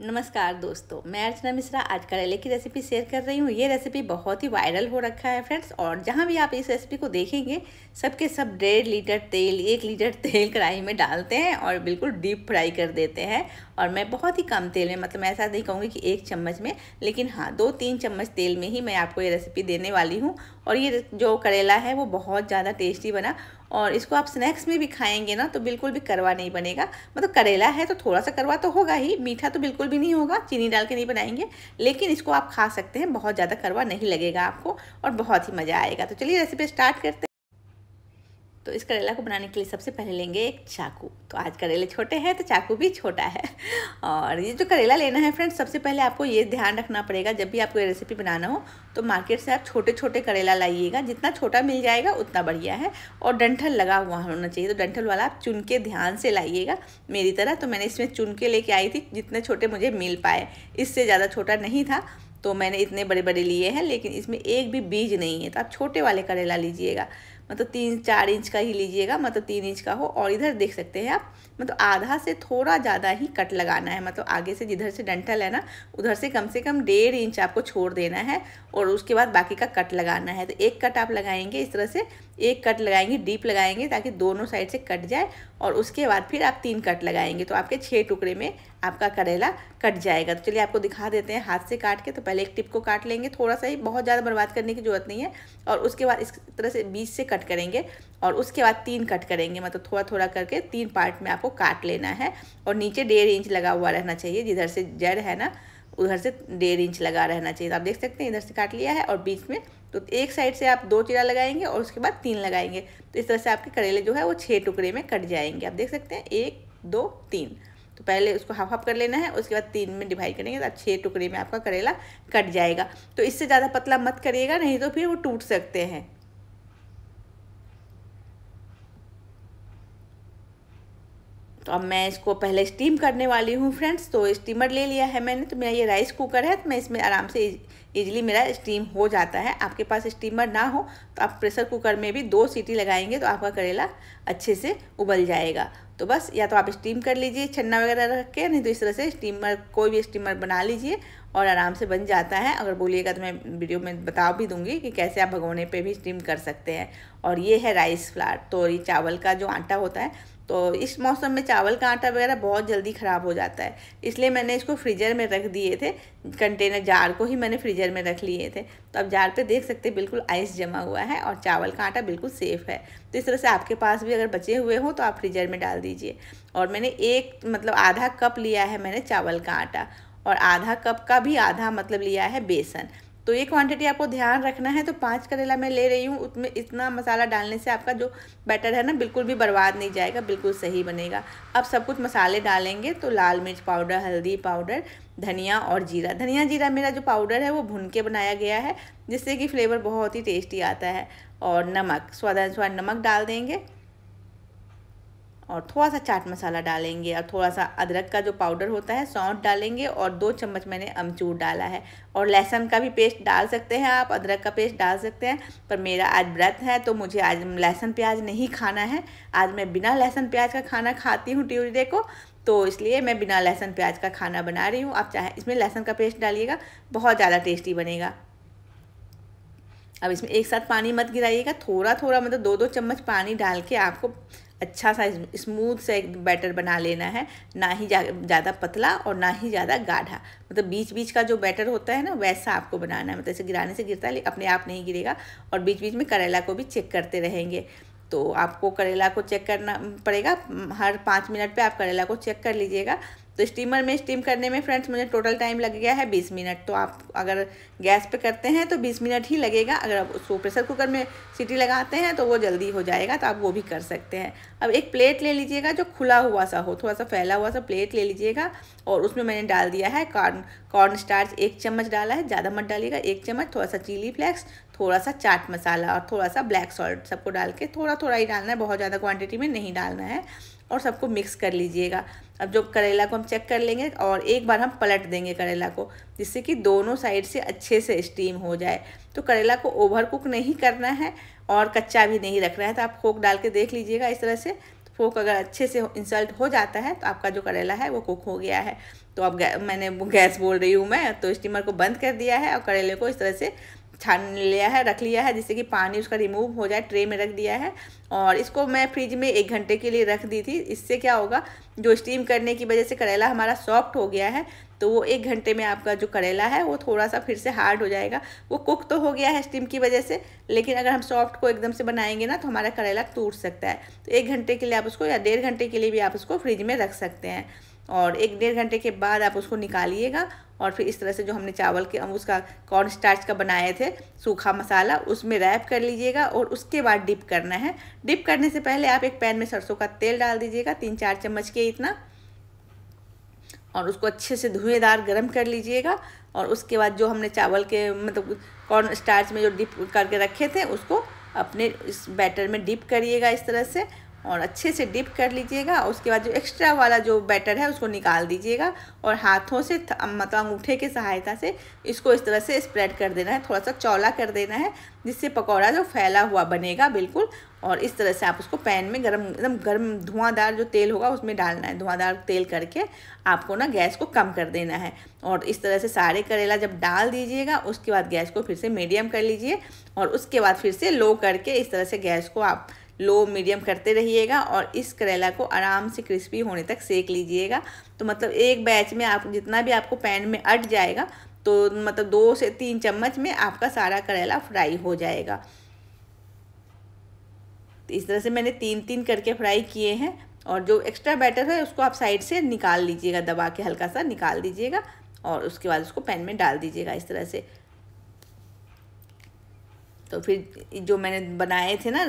नमस्कार दोस्तों, मैं अर्चना मिश्रा आज करेले की रेसिपी शेयर कर रही हूँ। ये रेसिपी बहुत ही वायरल हो रखा है फ्रेंड्स, और जहाँ भी आप इस रेसिपी को देखेंगे सबके सब 1.5 लीटर तेल 1 लीटर तेल कढ़ाई में डालते हैं और बिल्कुल डीप फ्राई कर देते हैं। और मैं बहुत ही कम तेल में, मतलब मैं ऐसा नहीं कहूँगी कि 1 चम्मच में, लेकिन हाँ 2-3 चम्मच तेल में ही मैं आपको ये रेसिपी देने वाली हूँ। और ये जो करेला है वो बहुत ज़्यादा टेस्टी बना, और इसको आप स्नैक्स में भी खाएंगे ना तो बिल्कुल भी कड़वा नहीं बनेगा। मतलब करेला है तो थोड़ा सा कड़वा तो होगा ही, मीठा तो बिल्कुल भी नहीं होगा, चीनी डाल के नहीं बनाएंगे, लेकिन इसको आप खा सकते हैं, बहुत ज़्यादा कड़वा नहीं लगेगा आपको और बहुत ही मज़ा आएगा। तो चलिए रेसिपी स्टार्ट करते हैं। तो इस करेला को बनाने के लिए सबसे पहले लेंगे एक चाकू। तो आज करेले छोटे हैं तो चाकू भी छोटा है। और ये जो करेला लेना है फ्रेंड्स, सबसे पहले आपको ये ध्यान रखना पड़ेगा, जब भी आपको ये रेसिपी बनाना हो तो मार्केट से आप छोटे छोटे करेला लाइएगा। जितना छोटा मिल जाएगा उतना बढ़िया है, और डंठल लगा हुआ होना चाहिए। तो डंठल वाला आप चुन के ध्यान से लाइएगा मेरी तरह। तो मैंने इसमें चुन के लेके आई थी जितने छोटे मुझे मिल पाए, इससे ज़्यादा छोटा नहीं था तो मैंने इतने बड़े बड़े लिए हैं, लेकिन इसमें एक भी बीज नहीं है। तो आप छोटे वाले करेला लीजिएगा, मतलब 3-4 इंच का ही लीजिएगा, मतलब 3 इंच का हो। और इधर देख सकते हैं आप, मतलब आधा से थोड़ा ज़्यादा ही कट लगाना है। मतलब आगे से जिधर से डंठल है ना, उधर से कम 1.5 इंच आपको छोड़ देना है, और उसके बाद बाकी का कट लगाना है। तो एक कट आप लगाएंगे इस तरह से, एक कट लगाएंगे डीप लगाएंगे ताकि दोनों साइड से कट जाए, और उसके बाद फिर आप 3 कट लगाएंगे तो आपके 6 टुकड़े में आपका करेला कट जाएगा। तो चलिए आपको दिखा देते हैं हाथ से काट के। तो पहले एक टिप को काट लेंगे, थोड़ा सा ही, बहुत ज़्यादा बर्बाद करने की जरूरत नहीं है। और उसके बाद इस तरह से बीच से कट करेंगे, और उसके बाद 3 कट करेंगे, मतलब थोड़ा थोड़ा करके 3 पार्ट में आपको काट लेना है। और नीचे 1.5 इंच लगा हुआ रहना चाहिए, जिधर से जड़ है ना उधर से 1.5 इंच लगा रहना चाहिए। तो आप देख सकते हैं इधर से काट लिया है, और बीच में तो एक साइड से आप 2 चीरा लगाएंगे और उसके बाद 3 लगाएंगे। तो इस तरह से आपके करेले जो है वो 6 टुकड़े में कट जाएंगे। आप देख सकते हैं 1 2 3। तो पहले उसको हाफ हाफ कर लेना है, उसके बाद 3 में डिवाइड करेंगे तो आप 6 टुकड़े में आपका करेला कट जाएगा। तो इससे ज़्यादा पतला मत करिएगा, नहीं तो फिर वो टूट सकते हैं। तो अब मैं इसको पहले स्टीम करने वाली हूँ फ्रेंड्स। तो स्टीमर ले लिया है मैंने, तो मेरा ये राइस कुकर है, तो मैं इसमें आराम से इजीली मेरा स्टीम हो जाता है। आपके पास स्टीमर ना हो तो आप प्रेशर कुकर में भी 2 सीटी लगाएंगे तो आपका करेला अच्छे से उबल जाएगा। तो बस या तो आप स्टीम कर लीजिए छन्ना वगैरह रख के, नहीं तो इस तरह से स्टीमर, कोई भी स्टीमर बना लीजिए और आराम से बन जाता है। अगर बोलिएगा तो मैं वीडियो में बता भी दूंगी कि कैसे आप भगोने पे भी स्टीम कर सकते हैं। और ये है राइस फ्लावर, तो ये चावल का जो आटा होता है। तो इस मौसम में चावल का आटा वगैरह बहुत जल्दी ख़राब हो जाता है, इसलिए मैंने इसको फ्रीज़र में रख दिए थे। कंटेनर जार को ही मैंने फ्रीज़र में रख लिए थे। तो अब जार पे देख सकते हैं बिल्कुल आइस जमा हुआ है, और चावल का आटा बिल्कुल सेफ़ है। तो इस तरह से आपके पास भी अगर बचे हुए हों तो आप फ्रीज़र में डाल दीजिए। और मैंने एक, मतलब आधा कप लिया है मैंने चावल का आटा, और आधा कप का भी आधा मतलब लिया है बेसन। तो ये क्वांटिटी आपको ध्यान रखना है। तो 5 करेला मैं ले रही हूँ, उसमें इतना मसाला डालने से आपका जो बैटर है ना बिल्कुल भी बर्बाद नहीं जाएगा, बिल्कुल सही बनेगा। अब सब कुछ मसाले डालेंगे, तो लाल मिर्च पाउडर, हल्दी पाउडर, धनिया और जीरा। धनिया जीरा मेरा जो पाउडर है वो भून के बनाया गया है, जिससे कि फ्लेवर बहुत ही टेस्टी आता है। और नमक, स्वादानुसार नमक डाल देंगे, और थोड़ा सा चाट मसाला डालेंगे, और थोड़ा सा अदरक का जो पाउडर होता है सौंठ डालेंगे, और 2 चम्मच मैंने अमचूर डाला है। और लहसुन का भी पेस्ट डाल सकते हैं आप, अदरक का पेस्ट डाल सकते हैं, पर मेरा आज व्रत है तो मुझे आज लहसुन प्याज नहीं खाना है। आज मैं बिना लहसुन प्याज का खाना खाती हूँ ट्यूसडे को, तो इसलिए मैं बिना लहसुन प्याज का खाना बना रही हूँ। आप चाहे इसमें लहसुन का पेस्ट डालिएगा, बहुत ज़्यादा टेस्टी बनेगा। अब इसमें एक साथ पानी मत गिराइएगा, थोड़ा थोड़ा, मतलब 2-2 चम्मच पानी डाल के आपको अच्छा सा स्मूथ से एक बैटर बना लेना है। ना ही ज़्यादा पतला और ना ही ज़्यादा गाढ़ा, मतलब बीच बीच का जो बैटर होता है ना वैसा आपको बनाना है। मतलब ऐसे गिराने से गिरता है लेकिन अपने आप नहीं गिरेगा। और बीच बीच में करेला को भी चेक करते रहेंगे। तो आपको करेला को चेक करना पड़ेगा, हर 5 मिनट पे आप करेला को चेक कर लीजिएगा। तो स्टीमर में स्टीम करने में फ्रेंड्स मुझे टोटल टाइम लग गया है 20 मिनट। तो आप अगर गैस पे करते हैं तो 20 मिनट ही लगेगा, अगर आप उसको प्रेशर कुकर में सीटी लगाते हैं तो वो जल्दी हो जाएगा, तो आप वो भी कर सकते हैं। अब एक प्लेट ले लीजिएगा जो खुला हुआ सा हो, थोड़ा सा फैला हुआ सा प्लेट ले लीजिएगा, और उसमें मैंने डाल दिया है कॉर्न स्टार्च 1 चम्मच डाला है, ज़्यादा मत डालिएगा, 1 चम्मच, थोड़ा सा चिली फ्लेक्स, थोड़ा सा चाट मसाला और थोड़ा सा ब्लैक सॉल्ट, सबको डाल के थोड़ा थोड़ा ही डालना है, बहुत ज़्यादा क्वांटिटी में नहीं डालना है। और सबको मिक्स कर लीजिएगा। अब जो करेला को हम चेक कर लेंगे, और एक बार हम पलट देंगे करेला को, जिससे कि दोनों साइड से अच्छे से स्टीम हो जाए। तो करेला को ओवर कुक नहीं करना है और कच्चा भी नहीं रखना है। तो आप खोक डाल के देख लीजिएगा इस तरह से, फोक अगर अच्छे से इंसर्ट हो जाता है तो आपका जो करेला है वो कुक हो गया है। तो अब मैंने गैस बोल रही हूँ मैं, तो स्टीमर को बंद कर दिया है और करेले को इस तरह से छान लिया है, रख लिया है, जिससे कि पानी उसका रिमूव हो जाए, ट्रे में रख दिया है। और इसको मैं फ्रिज में 1 घंटे के लिए रख दी थी। इससे क्या होगा, जो स्टीम करने की वजह से करेला हमारा सॉफ्ट हो गया है, तो वो 1 घंटे में आपका जो करेला है वो थोड़ा सा फिर से हार्ड हो जाएगा। वो कुक तो हो गया है स्टीम की वजह से, लेकिन अगर हम सॉफ्ट को एकदम से बनाएंगे ना तो हमारा करेला टूट सकता है। तो 1 घंटे के लिए आप उसको, या 1.5 घंटे के लिए भी आप उसको फ्रिज में रख सकते हैं। और 1-1.5 घंटे के बाद आप उसको निकालिएगा और फिर इस तरह से जो हमने चावल के उसका कॉर्न स्टार्च का बनाए थे सूखा मसाला, उसमें रैप कर लीजिएगा और उसके बाद डिप करना है। डिप करने से पहले आप एक पैन में सरसों का तेल डाल दीजिएगा, 3-4 चम्मच के इतना, और उसको अच्छे से धुएंदार गरम कर लीजिएगा। और उसके बाद जो हमने चावल के मतलब कॉर्न स्टार्च में जो डिप करके रखे थे उसको अपने इस बैटर में डिप करिएगा इस तरह से, और अच्छे से डिप कर लीजिएगा। उसके बाद जो एक्स्ट्रा वाला जो बैटर है उसको निकाल दीजिएगा और हाथों से मतलब अंगूठे की सहायता से इसको इस तरह से स्प्रेड कर देना है, थोड़ा सा चौड़ा कर देना है, जिससे पकौड़ा जो फैला हुआ बनेगा बिल्कुल। और इस तरह से आप उसको पैन में एकदम गर्म धुआंधार जो तेल होगा उसमें डालना है। धुआंधार तेल करके आपको ना गैस को कम कर देना है। और इस तरह से सारे करेला जब डाल दीजिएगा उसके बाद गैस को फिर से मीडियम कर लीजिए, और उसके बाद फिर से लो करके इस तरह से गैस को आप लो मीडियम करते रहिएगा और इस करेला को आराम से क्रिस्पी होने तक सेक लीजिएगा। तो मतलब एक बैच में आप जितना भी आपको पैन में अट जाएगा तो मतलब 2 से 3 चम्मच में आपका सारा करेला फ्राई हो जाएगा। तो इस तरह से मैंने 3-3 करके फ्राई किए हैं। और जो एक्स्ट्रा बैटर है उसको आप साइड से निकाल लीजिएगा, दबा के हल्का सा निकाल दीजिएगा और उसके बाद उसको पैन में डाल दीजिएगा इस तरह से। तो फिर जो मैंने बनाए थे ना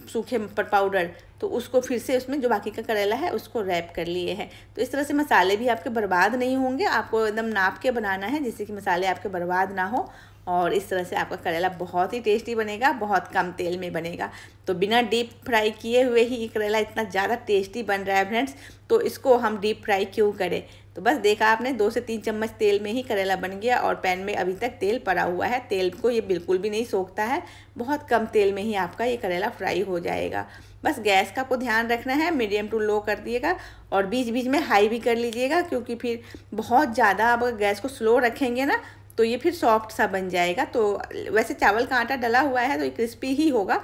सूखे पाउडर, तो उसको फिर से उसमें जो बाकी का करेला है उसको रैप कर लिए हैं। तो इस तरह से मसाले भी आपके बर्बाद नहीं होंगे, आपको एकदम नाप के बनाना है जिससे कि मसाले आपके बर्बाद ना हो। और इस तरह से आपका करेला बहुत ही टेस्टी बनेगा, बहुत कम तेल में बनेगा। तो बिना डीप फ्राई किए हुए ही ये करेला इतना ज़्यादा टेस्टी बन रहा है फ्रेंड्स, तो इसको हम डीप फ्राई क्यों करें। तो बस देखा आपने 2 से 3 चम्मच तेल में ही करेला बन गया और पैन में अभी तक तेल पड़ा हुआ है। तेल को ये बिल्कुल भी नहीं सोखता है, बहुत कम तेल में ही आपका ये करेला फ्राई हो जाएगा। बस गैस का आपको ध्यान रखना है, मीडियम टू लो कर दिएगा और बीच बीच में हाई भी कर लीजिएगा, क्योंकि फिर बहुत ज़्यादा आप अगर गैस को स्लो रखेंगे ना तो ये फिर सॉफ्ट सा बन जाएगा। तो वैसे चावल का आटा डला हुआ है तो ये क्रिस्पी ही होगा,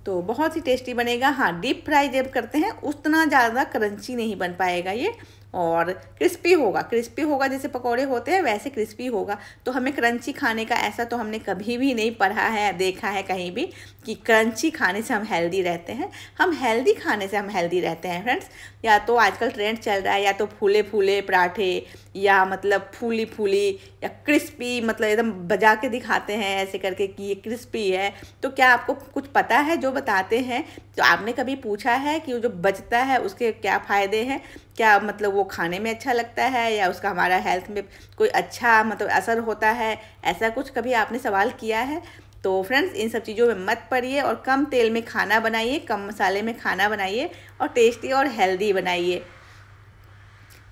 तो बहुत ही टेस्टी बनेगा। हाँ, डीप फ्राई जब करते हैं उतना ज़्यादा क्रंची नहीं बन पाएगा ये, और क्रिस्पी होगा जैसे पकोड़े होते हैं वैसे क्रिस्पी होगा। तो हमें क्रंची खाने का ऐसा तो हमने कभी भी नहीं पढ़ा है, देखा है कहीं भी कि क्रंची खाने से हम हेल्दी रहते हैं। हम हेल्दी खाने से हम हेल्दी रहते हैं फ्रेंड्स। या तो आजकल ट्रेंड चल रहा है या तो फूले फूले पराठे, या मतलब फूली फूली, या क्रिस्पी, मतलब एकदम बजा के दिखाते हैं ऐसे करके कि ये क्रिस्पी है। तो क्या आपको कुछ पता है जो बताते हैं? तो आपने कभी पूछा है कि वो जो बचता है उसके क्या फ़ायदे हैं? क्या मतलब वो खाने में अच्छा लगता है या उसका हमारा हेल्थ में कोई अच्छा मतलब असर होता है? ऐसा कुछ कभी आपने सवाल किया है? तो फ्रेंड्स, इन सब चीज़ों में मत पड़िए और कम तेल में खाना बनाइए, कम मसाले में खाना बनाइए और टेस्टी और हेल्दी बनाइए।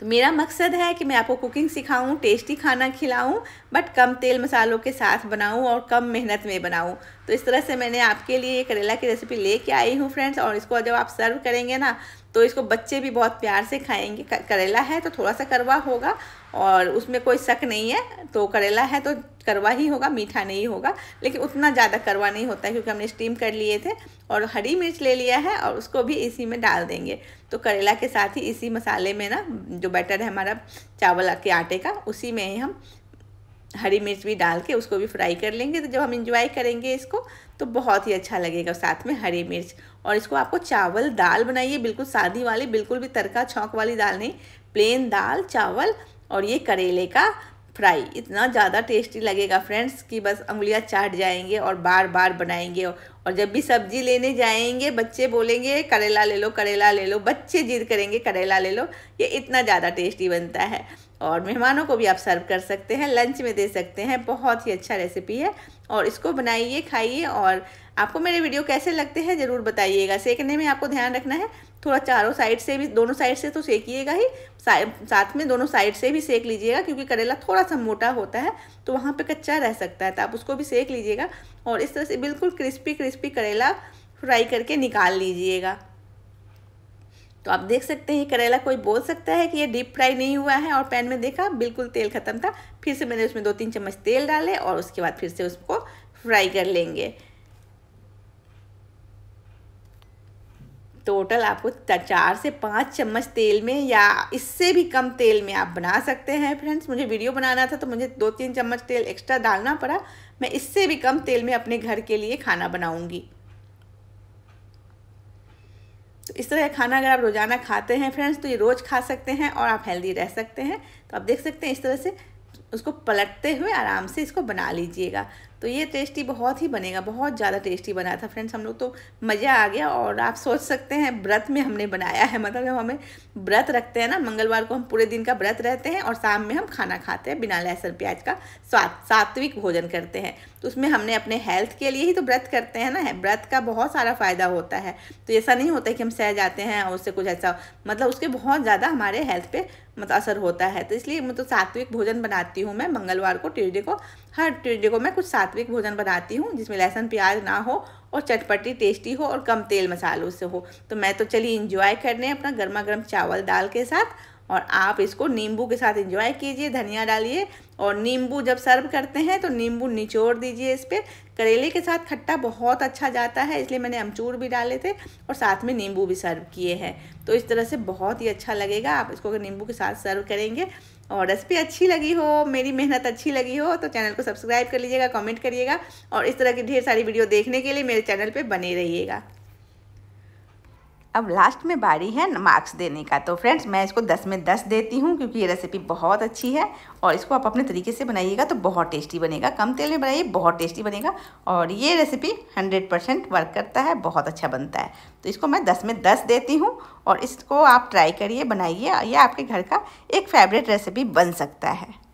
तो मेरा मकसद है कि मैं आपको कुकिंग सिखाऊं, टेस्टी खाना खिलाऊं, बट कम तेल मसालों के साथ बनाऊं और कम मेहनत में बनाऊं। तो इस तरह से मैंने आपके लिए करेला की रेसिपी लेके आई हूं फ्रेंड्स। और इसको जब आप सर्व करेंगे ना तो इसको बच्चे भी बहुत प्यार से खाएंगे। करेला है तो थोड़ा सा कड़वा होगा और उसमें कोई शक नहीं है, तो करेला है तो कड़वा ही होगा, मीठा नहीं होगा, लेकिन उतना ज़्यादा कड़वा नहीं होता है क्योंकि हमने स्टीम कर लिए थे। और हरी मिर्च ले लिया है और उसको भी इसी में डाल देंगे। तो करेला के साथ ही इसी मसाले में ना जो बैटर है हमारा चावल के आटे का, उसी में ही हम हरी मिर्च भी डाल के उसको भी फ्राई कर लेंगे। तो जब हम इंजॉय करेंगे इसको तो बहुत ही अच्छा लगेगा, साथ में हरी मिर्च। और इसको आपको चावल दाल बनाइए, बिल्कुल सादी वाली, बिल्कुल भी तड़का छौंक वाली दाल नहीं, प्लेन दाल चावल और ये करेले का फ्राई इतना ज़्यादा टेस्टी लगेगा फ्रेंड्स कि बस उंगलियां चाट जाएंगे और बार बार बनाएंगे। और जब भी सब्जी लेने जाएंगे बच्चे बोलेंगे करेला ले लो, करेला ले लो, बच्चे जिद करेंगे करेला ले लो। ये इतना ज़्यादा टेस्टी बनता है और मेहमानों को भी आप सर्व कर सकते हैं, लंच में दे सकते हैं। बहुत ही अच्छा रेसिपी है और इसको बनाइए, खाइए। और आपको मेरे वीडियो कैसे लगते हैं ज़रूर बताइएगा। सेकने में आपको ध्यान रखना है, थोड़ा चारों साइड से भी, दोनों साइड से तो सेकिएगा ही, साथ में दोनों साइड से भी सेक लीजिएगा, क्योंकि करेला थोड़ा सा मोटा होता है तो वहाँ पे कच्चा रह सकता है, तो आप उसको भी सेक लीजिएगा। और इस तरह से बिल्कुल क्रिस्पी क्रिस्पी करेला फ्राई करके निकाल लीजिएगा। तो आप देख सकते हैं करेला कोई बोल सकता है कि ये डीप फ्राई नहीं हुआ है, और पैन में देखा बिल्कुल तेल ख़त्म था। फिर से मैंने उसमें 2-3 चम्मच तेल डाले और उसके बाद फिर से उसको फ्राई कर लेंगे। टोटल आपको 4 से 5 चम्मच तेल में या इससे भी कम तेल में आप बना सकते हैं फ्रेंड्स। मुझे वीडियो बनाना था तो मुझे 2-3 चम्मच तेल एक्स्ट्रा डालना पड़ा। मैं इससे भी कम तेल में अपने घर के लिए खाना बनाऊंगी। तो इस तरह का खाना अगर आप रोज़ाना खाते हैं फ्रेंड्स तो ये रोज़ खा सकते हैं और आप हेल्दी रह सकते हैं। तो आप देख सकते हैं इस तरह से उसको पलटते हुए आराम से इसको बना लीजिएगा। तो ये टेस्टी बहुत ही बनेगा, बहुत ज़्यादा टेस्टी बना था फ्रेंड्स। हम लोग तो मज़ा आ गया। और आप सोच सकते हैं व्रत में हमने बनाया है, मतलब जब हमें व्रत रखते हैं ना, मंगलवार को हम पूरे दिन का व्रत रहते हैं और शाम में हम खाना खाते हैं बिना लहसुन प्याज का, सात्विक भोजन करते हैं। तो उसमें हमने अपने हेल्थ के लिए ही तो व्रत करते हैं ना। व्रत का बहुत सारा फ़ायदा होता है। तो ऐसा नहीं होता कि हम सह जाते हैं और उससे कुछ ऐसा, मतलब उसके बहुत ज़्यादा हमारे हेल्थ पे मतलब असर होता है। तो इसलिए मैं तो सात्विक भोजन बनाती हूँ। मैं मंगलवार को, ट्यूसडे को, हर ट्यूसडे को मैं कुछ सात्विक भोजन बनाती हूँ जिसमें लहसुन प्याज ना हो और चटपटी टेस्टी हो और कम तेल मसालों से हो। तो मैं तो चलिए इंजॉय करने अपना गर्मा गर्म चावल दाल के साथ, और आप इसको नींबू के साथ एंजॉय कीजिए। धनिया डालिए और नींबू जब सर्व करते हैं तो नींबू निचोड़ दीजिए इस पर। करेले के साथ खट्टा बहुत अच्छा जाता है, इसलिए मैंने अमचूर भी डाले थे और साथ में नींबू भी सर्व किए हैं। तो इस तरह से बहुत ही अच्छा लगेगा। आप इसको अगर नींबू के साथ सर्व करेंगे और रेसिपी अच्छी लगी हो, मेरी मेहनत अच्छी लगी हो, तो चैनल को सब्सक्राइब कर लीजिएगा, कमेंट करिएगा और इस तरह की ढेर सारी वीडियो देखने के लिए मेरे चैनल पर बने रहिएगा। अब लास्ट में बारी है मार्क्स देने का। तो फ्रेंड्स मैं इसको 10 में 10 देती हूँ, क्योंकि ये रेसिपी बहुत अच्छी है और इसको आप अपने तरीके से बनाइएगा तो बहुत टेस्टी बनेगा। कम तेल में बनाइए, बहुत टेस्टी बनेगा। और ये रेसिपी 100% वर्क करता है, बहुत अच्छा बनता है। तो इसको मैं 10 में 10 देती हूँ और इसको आप ट्राई करिए, बनाइए। ये आपके घर का एक फेवरेट रेसिपी बन सकता है।